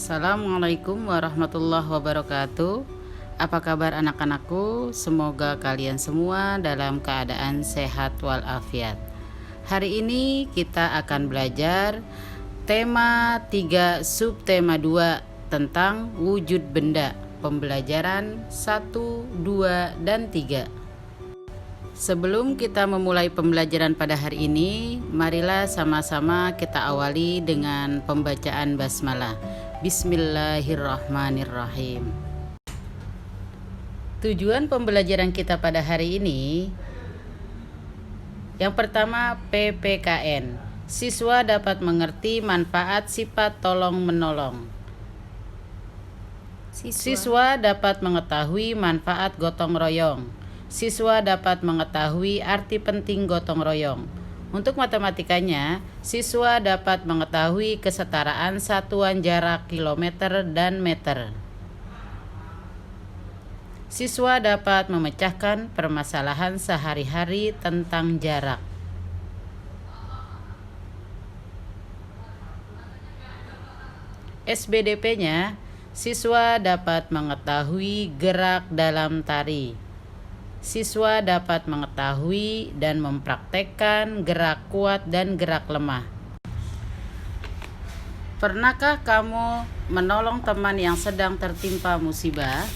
Assalamualaikum warahmatullahi wabarakatuh. Apa kabar anak-anakku? Semoga kalian semua dalam keadaan sehat walafiat. Hari ini kita akan belajar tema 3 subtema 2 tentang wujud benda. Pembelajaran 1, 2, dan 3. Sebelum kita memulai pembelajaran pada hari ini, marilah sama-sama kita awali dengan pembacaan basmalah. Bismillahirrahmanirrahim. Tujuan pembelajaran kita pada hari ini, yang pertama PPKN. Siswa dapat mengerti manfaat sifat tolong-menolong. Siswa dapat mengetahui manfaat gotong royong. Siswa dapat mengetahui arti penting gotong royong. Untuk matematikanya, siswa dapat mengetahui kesetaraan satuan jarak kilometer dan meter. Siswa dapat memecahkan permasalahan sehari-hari tentang jarak. SBDP-nya, siswa dapat mengetahui gerak dalam tari. Siswa dapat mengetahui dan mempraktekkan gerak kuat dan gerak lemah. Pernahkah kamu menolong teman yang sedang tertimpa musibah?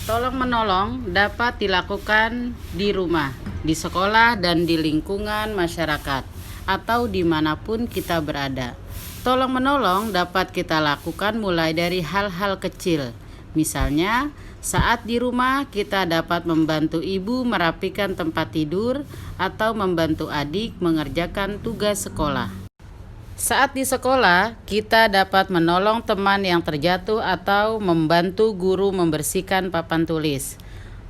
Tolong-menolong dapat dilakukan di rumah, di sekolah, dan di lingkungan masyarakat, atau dimanapun kita berada. Tolong-menolong dapat kita lakukan mulai dari hal-hal kecil. Misalnya, saat di rumah kita dapat membantu ibu merapikan tempat tidur atau membantu adik mengerjakan tugas sekolah. Saat di sekolah, kita dapat menolong teman yang terjatuh atau membantu guru membersihkan papan tulis.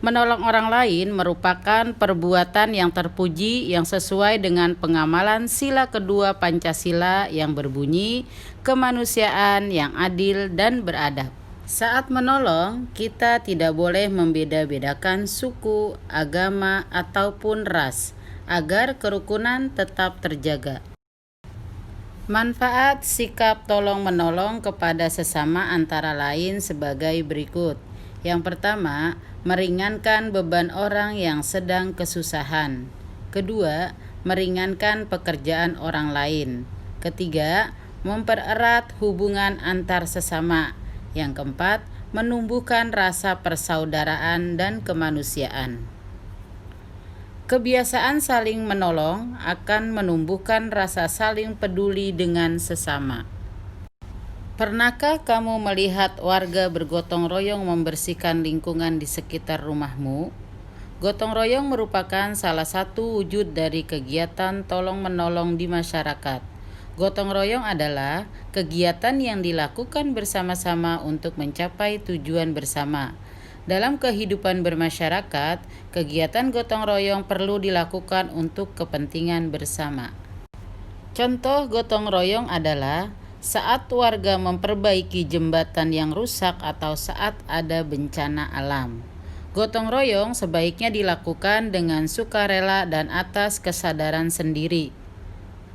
Menolong orang lain merupakan perbuatan yang terpuji yang sesuai dengan pengamalan sila kedua Pancasila yang berbunyi kemanusiaan yang adil dan beradab. Saat menolong, kita tidak boleh membeda-bedakan suku, agama, ataupun ras, agar kerukunan tetap terjaga. Manfaat sikap tolong-menolong kepada sesama antara lain sebagai berikut. Yang pertama, meringankan beban orang yang sedang kesusahan. Kedua, meringankan pekerjaan orang lain. Ketiga, mempererat hubungan antar sesama. Yang keempat, menumbuhkan rasa persaudaraan dan kemanusiaan. Kebiasaan saling menolong akan menumbuhkan rasa saling peduli dengan sesama. Pernahkah kamu melihat warga bergotong royong membersihkan lingkungan di sekitar rumahmu? Gotong royong merupakan salah satu wujud dari kegiatan tolong-menolong di masyarakat. Gotong royong adalah kegiatan yang dilakukan bersama-sama untuk mencapai tujuan bersama. Dalam kehidupan bermasyarakat, kegiatan gotong royong perlu dilakukan untuk kepentingan bersama. Contoh gotong royong adalah saat warga memperbaiki jembatan yang rusak atau saat ada bencana alam. Gotong royong sebaiknya dilakukan dengan sukarela dan atas kesadaran sendiri.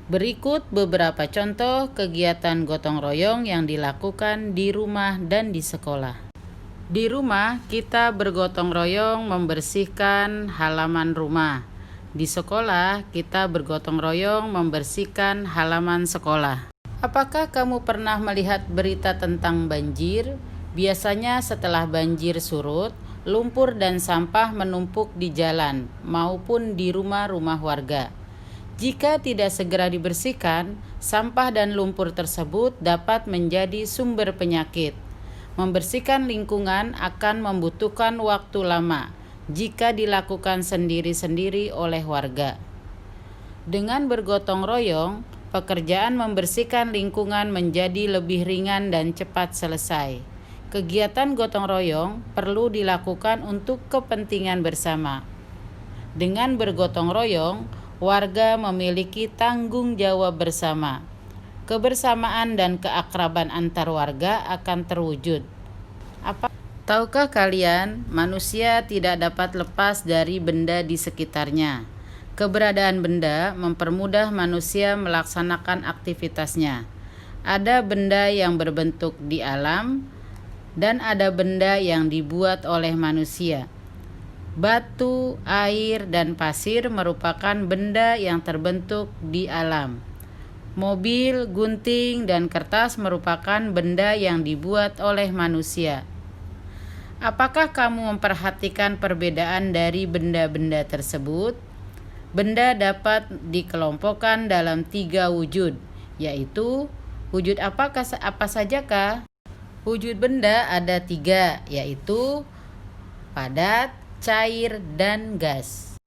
Berikut beberapa contoh kegiatan gotong royong yang dilakukan di rumah dan di sekolah. Di rumah, kita bergotong royong membersihkan halaman rumah. Di sekolah, kita bergotong royong membersihkan halaman sekolah. Apakah kamu pernah melihat berita tentang banjir? Biasanya setelah banjir surut, lumpur dan sampah menumpuk di jalan maupun di rumah-rumah warga. Jika tidak segera dibersihkan, sampah dan lumpur tersebut dapat menjadi sumber penyakit. Membersihkan lingkungan akan membutuhkan waktu lama jika dilakukan sendiri-sendiri oleh warga. Dengan bergotong royong, pekerjaan membersihkan lingkungan menjadi lebih ringan dan cepat selesai. Kegiatan gotong royong perlu dilakukan untuk kepentingan bersama. Dengan bergotong royong, warga memiliki tanggung jawab bersama. Kebersamaan dan keakraban antar warga akan terwujud. Tahukah kalian, manusia tidak dapat lepas dari benda di sekitarnya. Keberadaan benda mempermudah manusia melaksanakan aktivitasnya. Ada benda yang berbentuk di alam dan ada benda yang dibuat oleh manusia. Batu, air, dan pasir merupakan benda yang terbentuk di alam. Mobil, gunting, dan kertas merupakan benda yang dibuat oleh manusia. Apakah kamu memperhatikan perbedaan dari benda-benda tersebut? Benda dapat dikelompokkan dalam 3 wujud, yaitu wujud apa sajakah? Wujud benda ada 3, yaitu padat, cair, dan gas.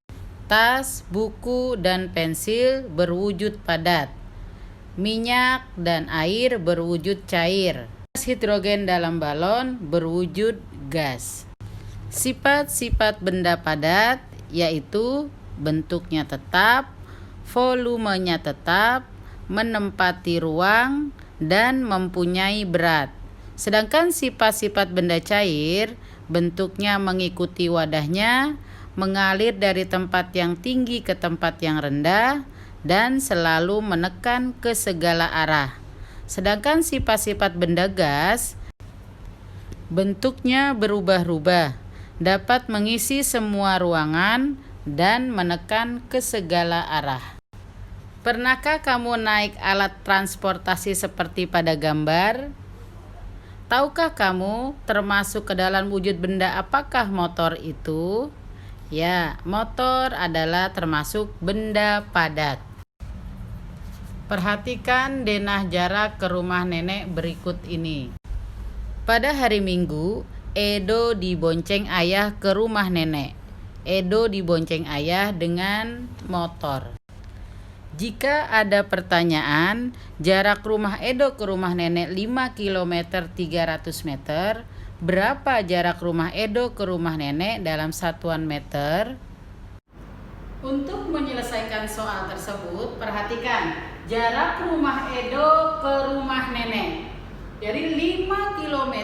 Tas, buku, dan pensil berwujud padat. Minyak dan air berwujud cair. Gas hidrogen dalam balon berwujud gas. Sifat-sifat benda padat yaitu bentuknya tetap, volumenya tetap, menempati ruang, dan mempunyai berat. Sedangkan sifat-sifat benda cair, bentuknya mengikuti wadahnya, mengalir dari tempat yang tinggi ke tempat yang rendah, dan selalu menekan ke segala arah. Sedangkan sifat-sifat benda gas, bentuknya berubah-ubah, dapat mengisi semua ruangan, dan menekan ke segala arah. Pernahkah kamu naik alat transportasi seperti pada gambar? Tahukah kamu termasuk ke dalam wujud benda apakah motor itu? Ya, motor adalah termasuk benda padat. Perhatikan denah jarak ke rumah nenek berikut ini. Pada hari Minggu, Edo dibonceng ayah ke rumah nenek. Edo dibonceng ayah dengan motor. Jika ada pertanyaan, jarak rumah Edo ke rumah nenek 5 km 300 meter, berapa jarak rumah Edo ke rumah nenek dalam satuan meter? Untuk menyelesaikan soal tersebut, perhatikan jarak rumah Edo ke rumah nenek. Jadi 5 km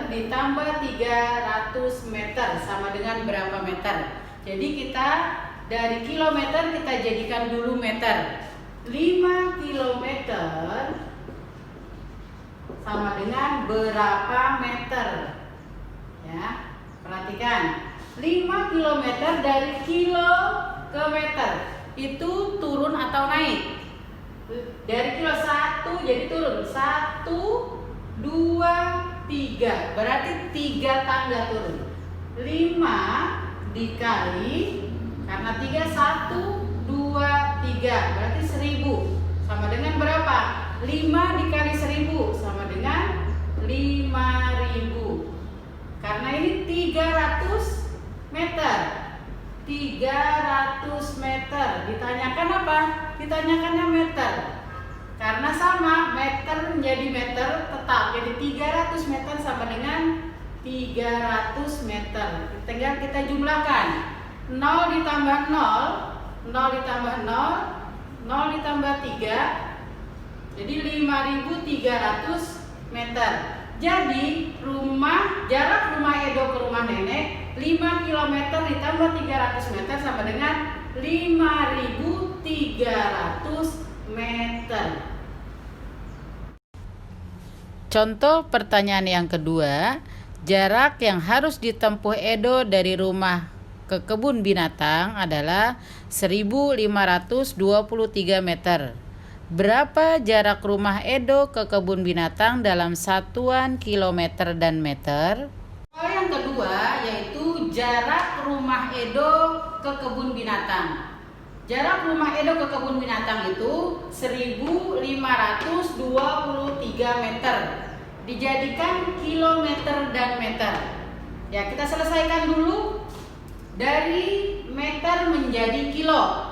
ditambah 300 meter sama dengan berapa meter? Jadi kita dari kilometer kita jadikan dulu meter. 5 km sama dengan berapa meter? Ya, perhatikan. 5 km dari kilo ke meter. Itu turun atau naik? Dari kilo 1 jadi turun. 1, 2, 3. Berarti 3 tangga turun. 5 dikali karena 3 1 2 3 berarti 1000 sama dengan berapa? 5 dikali 1000 sama dengan 5000. Karena ini 300 meter. 300 meter. Ditanyakan apa? Ditanyakannya meter. Karena sama, meter menjadi meter tetap. Jadi 300 meter sama dengan 300 meter. Tinggal kita jumlahkan. 0 ditambah 0, 0 ditambah 0, 0 ditambah 3. Jadi 5300 meter. Jadi jarak rumah Edo ke rumah nenek 5 km ditambah 300 meter sama dengan 5300 meter. Contoh pertanyaan yang kedua, jarak yang harus ditempuh Edo dari rumah ke kebun binatang adalah 1523 meter. Berapa jarak rumah Edo ke kebun binatang dalam satuan kilometer dan meter? Yang kedua yaitu jarak rumah Edo ke kebun binatang. Jarak rumah Edo ke kebun binatang itu 1523 meter. Dijadikan kilometer dan meter. Ya, kita selesaikan dulu dari meter menjadi kilo.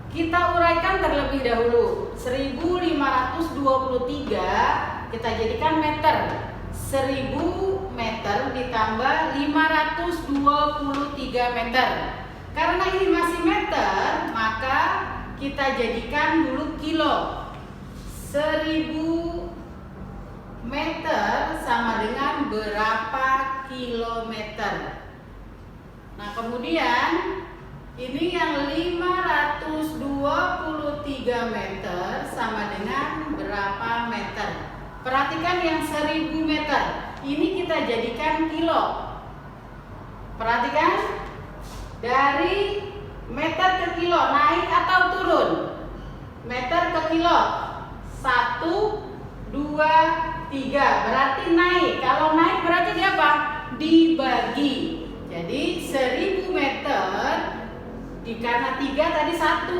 Kita uraikan terlebih dahulu. 1523 kita jadikan meter. 1000 meter ditambah 523 meter. Karena ini masih meter, maka kita jadikan dulu kilo. 1000 meter sama dengan berapa kilometer? Nah, kemudian ini yang 523 meter sama dengan berapa meter? Perhatikan yang 1000 meter. Ini kita jadikan kilo. Perhatikan. Dari meter ke kilo, naik atau turun? Meter ke kilo. 1, 2, 3. Berarti naik. Kalau naik berarti dia apa? Dibagi. Jadi 1000 meter karena 3 tadi 1,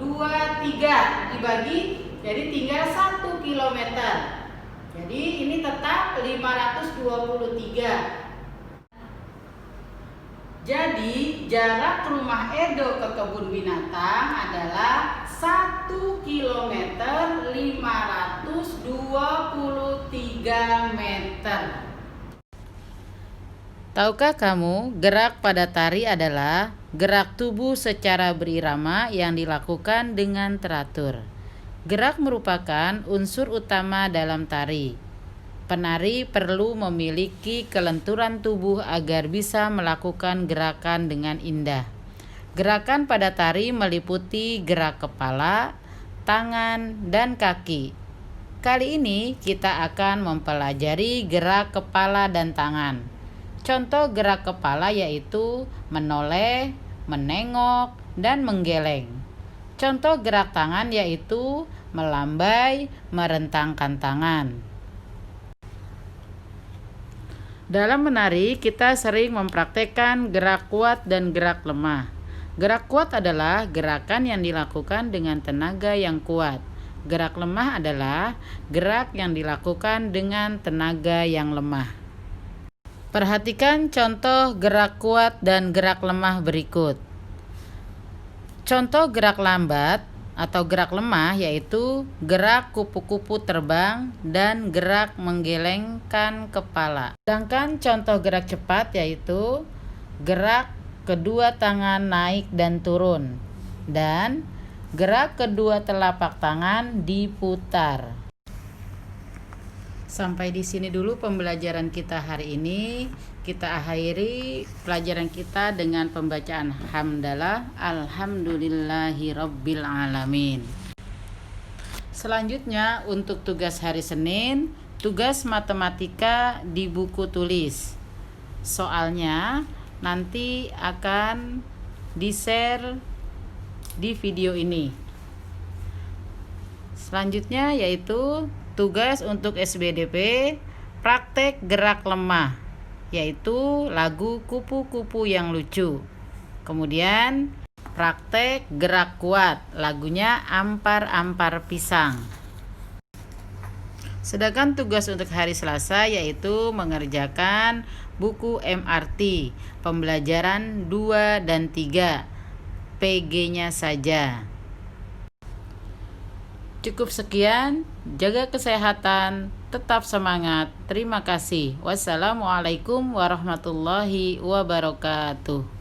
2, 3 dibagi, jadi tinggal 1 kilometer. Jadi ini tetap 523. Jadi jarak rumah Edo ke kebun binatang adalah 1 kilometer 523 meter. Tahukah kamu, gerak pada tari adalah gerak tubuh secara berirama yang dilakukan dengan teratur. Gerak merupakan unsur utama dalam tari. Penari perlu memiliki kelenturan tubuh agar bisa melakukan gerakan dengan indah. Gerakan pada tari meliputi gerak kepala, tangan, dan kaki. Kali ini kita akan mempelajari gerak kepala dan tangan. Contoh gerak kepala yaitu menoleh, menengok, dan menggeleng. Contoh gerak tangan yaitu melambai, merentangkan tangan. Dalam menari, kita sering mempraktekkan gerak kuat dan gerak lemah. Gerak kuat adalah gerakan yang dilakukan dengan tenaga yang kuat. Gerak lemah adalah gerak yang dilakukan dengan tenaga yang lemah. Perhatikan contoh gerak kuat dan gerak lemah berikut. Contoh gerak lambat atau gerak lemah yaitu gerak kupu-kupu terbang dan gerak menggelengkan kepala. Sedangkan contoh gerak cepat yaitu gerak kedua tangan naik dan turun dan gerak kedua telapak tangan diputar. Sampai di sini dulu pembelajaran kita hari ini. Kita akhiri pelajaran kita dengan pembacaan hamdalah. Alhamdulillahirabbil alamin. Selanjutnya untuk tugas hari Senin, tugas matematika di buku tulis. Soalnya nanti akan di-share di video ini. Selanjutnya yaitu tugas untuk SBDP praktek gerak lemah, yaitu lagu kupu-kupu yang lucu. Kemudian praktek gerak kuat, lagunya Ampar-ampar pisang. Sedangkan tugas untuk hari Selasa yaitu mengerjakan buku MRT, pembelajaran 2 dan 3, PG-nya saja. Cukup sekian, jaga kesehatan, tetap semangat. Terima kasih. Wassalamualaikum warahmatullahi wabarakatuh.